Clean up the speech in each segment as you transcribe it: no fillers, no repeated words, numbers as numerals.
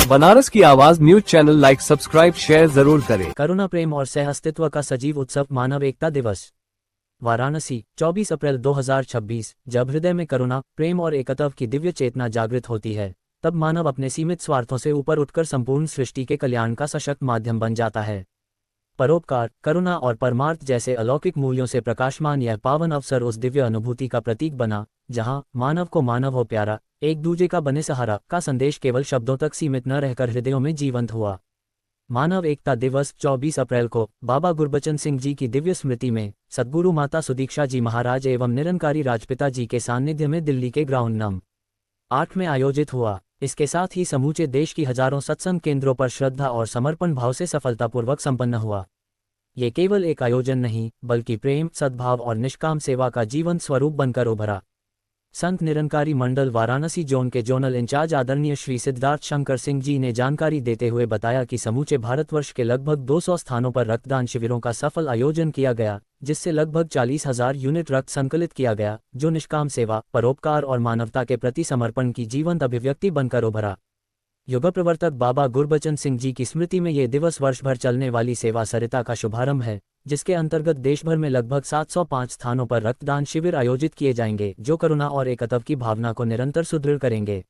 बनारस की आवाज news channel like subscribe share जरूर करें। करुणा, प्रेम और सह अस्तित्व का सजीव उत्सव मानव एकता दिवस। वाराणसी 24 अप्रैल 2026। जब हृदय में करुणा, प्रेम और एकता की दिव्य चेतना जागृत होती है, तब मानव अपने सीमित स्वार्थों से ऊपर उठकर संपूर्ण सृष्टि के कल्याण का सशक्त माध्यम बन जाता है। परोपकार, करुणा और परमार्थ जैसे अलौकिक मूल्यों से प्रकाशमान यह पावन अवसर उस दिव्य अनुभूति का प्रतीक बना, जहां मानव को मानव हो प्यारा, एक दूजे का बने सहारा का संदेश केवल शब्दों तक सीमित न रहकर हृदयों में जीवंत हुआ। मानव एकता दिवस 24 अप्रैल को बाबा गुरबचन सिंह जी की दिव्य स्मृति में सद्गुरु माता सुदीक्षा जी महाराज एवं निरंकारी राजपिता जी के सानिध्य में दिल्ली के ग्राउंड नंबर 8 में आयोजित हुआ। इसके साथ ही समूचे देश की हजारों सत्संग केंद्रों पर श्रद्धा और समर्पण भाव से सफलतापूर्वक संपन्न हुआ। ये केवल एक आयोजन नहीं, बल्कि प्रेम, सद्भाव और निष्काम सेवा का जीवंत स्वरूप बनकर उभरा। संत निरंकारी मंडल वाराणसी जोन के जोनल इंचार्ज आदरणीय श्री सिद्धार्थ शंकर सिंह जी ने जानकारी देते हुए बताया कि समूचे भारतवर्ष के लगभग 200 स्थानों पर रक्तदान शिविरों का सफल आयोजन किया गया, जिससे लगभग 40,000 यूनिट रक्त संकलित किया गया, जो निष्काम सेवा, परोपकार और मानवता के प्रति समर्पण की जीवंत अभिव्यक्ति बनकर उभरा। युग प्रवर्तक बाबा गुरबचन सिंह जी की स्मृति में ये दिवस वर्ष भर चलने वाली सेवा सरिता का शुभारंभ है, जिसके अंतर्गत देश भर में लगभग 705 स्थानों पर रक्तदान शिविर आयोजित किए जाएंगे, जो करुणा और एकता की भावना को निरंतर सुदृढ़ करेंगे।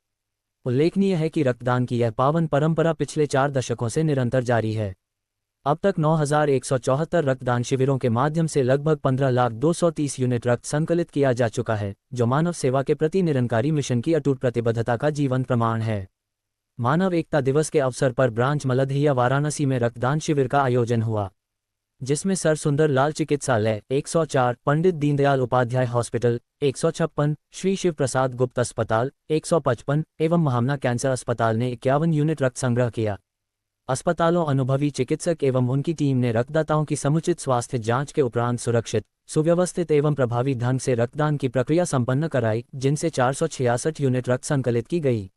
उल्लेखनीय है कि रक्तदान की यह पावन परंपरा पिछले 4 दशकों से निरंतर जारी है। अब तक 9,174 रक्तदान शिविरों के माध्यम से लगभग 15,230 यूनिट रक्त संकलित किया जा चुका है, जो मानव सेवा के प्रति निरंकारी मिशन की अटूट प्रतिबद्धता का जीवंत प्रमाण है। मानव एकता दिवस के अवसर पर ब्रांच मलदहिया वाराणसी में रक्तदान शिविर का आयोजन हुआ, जिसमें सर सुंदर लाल चिकित्सालय 104, पंडित दीनदयाल उपाध्याय हॉस्पिटल 156, श्री शिव प्रसाद गुप्त अस्पताल 155 एवं महामना कैंसर अस्पताल ने 51 यूनिट रक्त संग्रह किया। अस्पतालों, अनुभवी चिकित्सक एवं उनकी टीम ने रक्तदाताओं की समुचित स्वास्थ्य जांच के उपरांत सुरक्षित, सुव्यवस्थित एवं प्रभावी ढंग से रक्तदान की प्रक्रिया संपन्न कराई, जिनसे 466 यूनिट रक्त संकलित की गई।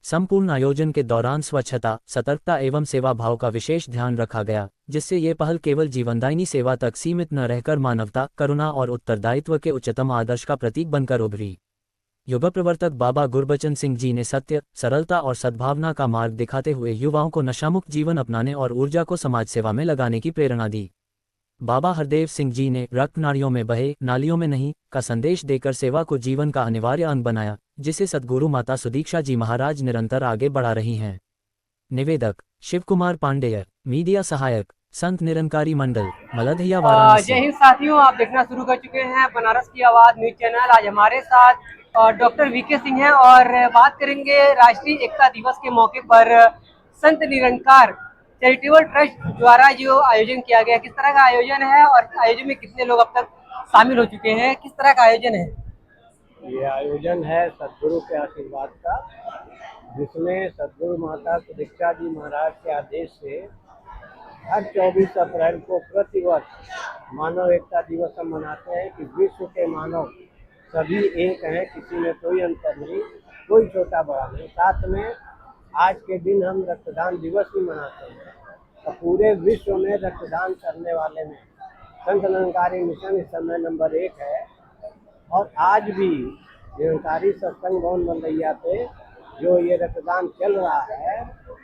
संपूर्ण आयोजन के दौरान स्वच्छता, सतर्कता एवं सेवा भाव का विशेष ध्यान रखा गया, जिससे ये पहल केवल जीवनदायिनी सेवा तक सीमित न रहकर मानवता, करुणा और उत्तरदायित्व के उच्चतम आदर्श का प्रतीक बनकर उभरी। युग प्रवर्तक बाबा गुरबचन सिंह जी ने सत्य, सरलता और सद्भावना का मार्ग दिखाते हुए युवाओं को नशामुक्त जीवन अपनाने और ऊर्जा को समाज सेवा में लगाने की प्रेरणा दी। बाबा हरदेव सिंह जी ने रक्त नाड़ियों में बहे, नालियों में नहीं का संदेश देकर सेवा को जीवन का अनिवार्य अंग बनाया, जिसे सद्गुरु माता सुदीक्षा जी महाराज निरंतर आगे बढ़ा रही हैं। निवेदक शिव कुमार पांडेय, मीडिया सहायक, संत निरंकारी मंडल, मलदहिया वाराणसी। जय हिंद साथियों, आप देखना शुरू कर चुके हैं बनारस की आवाज न्यूज चैनल। आज हमारे साथ डॉक्टर वीके सिंह हैं और बात करेंगे राष्ट्रीय एकता दिवस के मौके पर संत निरंकार चैरिटेबल ट्रस्ट द्वारा जो आयोजन किया गया, किस तरह का आयोजन है और आयोजन में कितने लोग अब तक शामिल हो चुके हैं, किस तरह का आयोजन है? ये आयोजन है सद्गुरु के आशीर्वाद का, जिसमें सद्गुरु माता सुदीक्षा जी महाराज के आदेश से हर 24 अप्रैल को प्रतिवर्ष मानव एकता दिवस हम मनाते हैं कि विश्व के मानव सभी एक हैं, किसी में कोई अंतर नहीं, कोई छोटा बड़ा नहीं। साथ में आज के दिन हम रक्तदान दिवस भी मनाते हैं। तो पूरे विश्व में रक्तदान करने वाले में संत निरंकारी मिशन इस समय नंबर 1 है। और आज भी निरंकारी सत्संग भवन मलदहिया पे जो ये रक्तदान चल रहा है,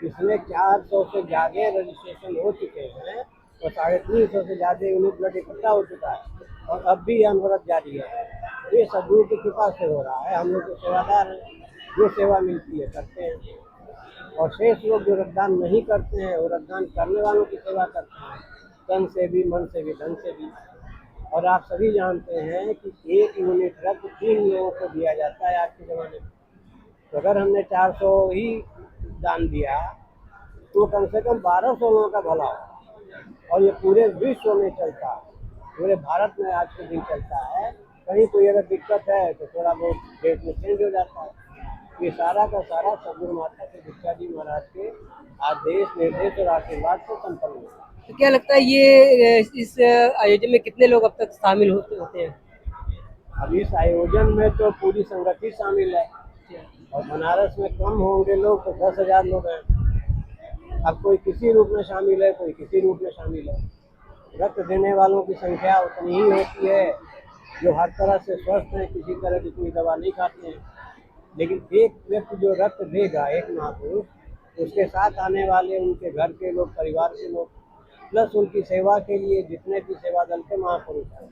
इसमें 400 से ज़्यादा रजिस्ट्रेशन हो चुके हैं और 350 से ज़्यादा यूनिट ब्लड इकट्ठा हो चुका है और अब भी अनवरत जारी है। ये सद्गुरु की कृपा से हो रहा है। हम लोग तो सेवादार हैं, जो सेवा मिलती है करते हैं, और शेष लोग जो रक्तदान नहीं करते हैं वो रक्तदान करने वालों की सेवा करते हैं, तन से भी, मन से भी, धन से भी। और आप सभी जानते हैं कि 1 यूनिट रक्त 3 लोगों को दिया जाता है आज के ज़माने में। तो अगर हमने 400 ही दान दिया तो कम से कम 1200 लोगों का भला हो। और ये पूरे विश्व में चलता है, पूरे भारत में आज के दिन चलता है। कहीं कोई अगर दिक्कत है तो थोड़ा बहुत डेट में चेंज हो जाता है। ये सारा का सारा सद्गुरु माता के दीक्षा जी महाराज के आदेश, निर्देश और आशीर्वाद से संपन्न हुआ। तो क्या लगता है ये इस आयोजन में कितने लोग अब तक शामिल होते हैं? अब इस आयोजन में तो पूरी संगति शामिल है और बनारस में कम होंगे लोग तो 10,000 लोग हैं। अब कोई किसी रूप में शामिल है, कोई किसी रूप में शामिल है। रक्त देने वालों की संख्या उतनी ही होती है जो हर तरह से स्वस्थ हैं, किसी तरह की कोई दवा नहीं खाते हैं। लेकिन एक व्यक्ति जो रक्त देगा, एक महापुरुष, उसके साथ आने वाले उनके घर के लोग, परिवार के लोग, प्लस उनकी सेवा के लिए जितने भी सेवा दल के महापुरुष हैं,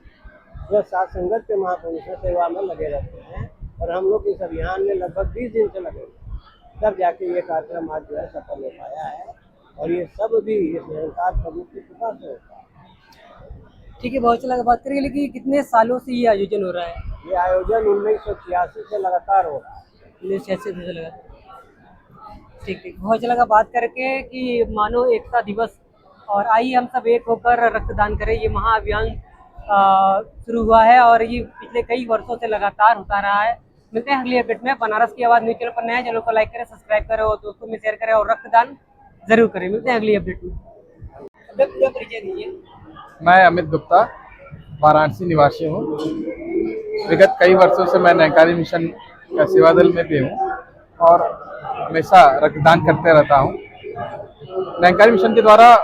प्लस साथ संगत के महापुरुष हैं, सेवा में लगे रहते हैं। और हम लोग इस अभियान में लगभग 20 दिन से लगे हुए, तब जाके ये कार्यक्रम आज जो है सफल हो पाया है। और ये सब भी इस निरंकार प्रभु की कृपा से होता है। ठीक है, बहुत अच्छा लगा बात करेंगे, लेकिन कितने सालों से ये आयोजन हो रहा है? ये आयोजन 1986 से लगातार हो रहा है। 1986 से लगा। ठीक ठीक, बहुत अच्छा लगा बात करके कि मानव एकता दिवस, और आइए हम सब एक होकर रक्तदान करें। ये महाअभियान शुरू हुआ है और ये पिछले कई वर्षों से लगातार होता रहा है। मिलते हैं अगली अपडेट में। बनारस की आवाज़ न्यूज़ चैनल पर नया है, चैनल को लाइक करें, सब्सक्राइब करें और दोस्तों में शेयर करें और रक्तदान जरूर करें। मिलते हैं अगली अपडेट में। अपना पूरा परिचय दीजिए। मैं अमित गुप्ता वाराणसी निवासी हूँ। विगत कई वर्षों से मैं निरंकारी मिशन का सेवा दल में भी हूँ और हमेशा रक्तदान करते रहता हूँ। निरंकारी मिशन के द्वारा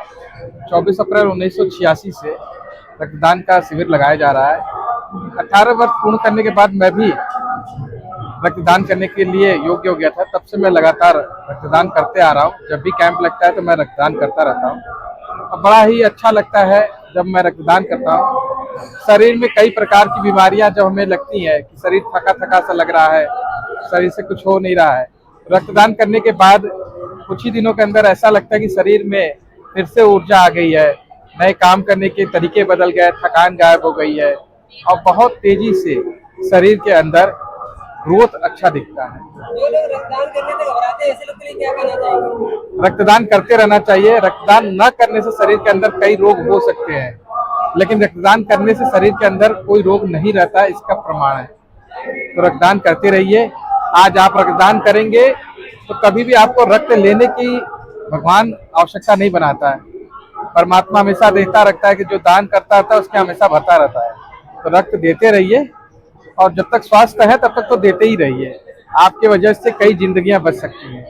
24 अप्रैल 1986 से रक्तदान का शिविर लगाया जा रहा है। 18 वर्ष पूर्ण करने के बाद मैं भी रक्तदान करने के लिए योग्य हो गया था। तब से मैं लगातार रक्तदान करते आ रहा हूँ। जब भी कैंप लगता है तो मैं रक्तदान करता रहता हूँ और बड़ा ही अच्छा लगता है जब मैं रक्तदान करता हूँ। शरीर में कई प्रकार की बीमारियां जब हमें लगती हैं कि शरीर थका थका सा लग रहा है, शरीर से कुछ हो नहीं रहा है, रक्तदान करने के बाद कुछ ही दिनों के अंदर ऐसा लगता है कि शरीर में फिर से ऊर्जा आ गई है, नए काम करने के तरीके बदल गए, थकान गायब हो गई है और बहुत तेजी से शरीर के अंदर ग्रोथ अच्छा दिखता है। जो लोग रक्तदान करने से घबराते हैं, ऐसे लोग के लिए क्या कहना चाहिए? रक्तदान करते रहना चाहिए। रक्तदान न करने से शरीर के अंदर कई रोग हो सकते हैं, लेकिन रक्तदान करने से शरीर के अंदर कोई रोग नहीं रहता, इसका प्रमाण है। तो रक्तदान करते रहिए। आज आप रक्तदान करेंगे तो कभी भी आपको रक्त लेने की भगवान आवश्यकता नहीं बनाता है। परमात्मा हमेशा देता रखता है कि जो दान करता रहता है उसके हमेशा भरता रहता है। तो रक्त देते रहिए और जब तक स्वास्थ्य है तब तक तो देते ही रहिए। आपके वजह से कई जिंदगियां बच सकती हैं।